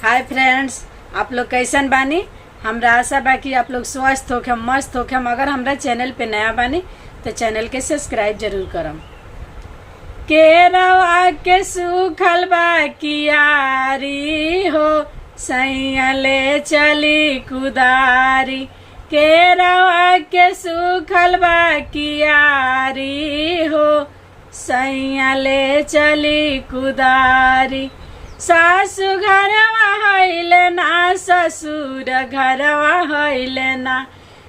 Hi friends, आप लोग कैसन बानी। हमरा आशा बा कि आप लोग स्वस्थ होके मस्त होके। अगर हमरा चैनल पे नया बानी तो चैनल के सब्सक्राइब जरूर करम। केरवा के सूखल बा कियारी हो, सैया ले चली कुदारी। केरवा के सूखल बा कियारी हो, सैया ले चली कुदारी। सासु घरवा हइले ना, ससुर घरवा हइले ना।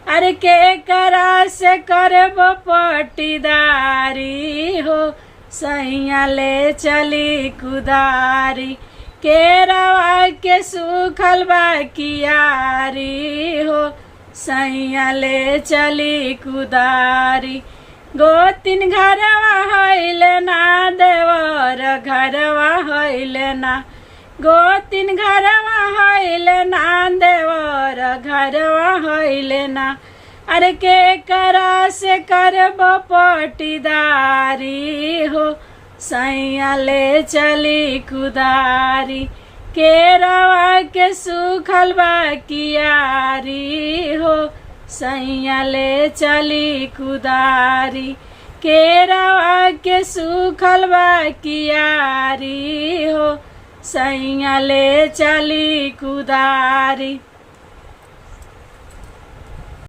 अरे के करा से करबो पटीदारी हो, सैया ले चली कुदारी। केरवा के सूखल बा कियारी हो, सैया ले चली कुदारी। गोतिन घरवा हइले ना, देवर घरवा हइले ना। गोतिन घरवा हइले ना, देवर घरवा हइले ना। अरे के करा से करबो पटीदारी हो, सैया ले चली कुदारी। केरवा के सूखल बा कियारी हो, सैया ले चली कुदारी। केरवा के सूखल बा कियारी हो, सैया ले चली कुदारी।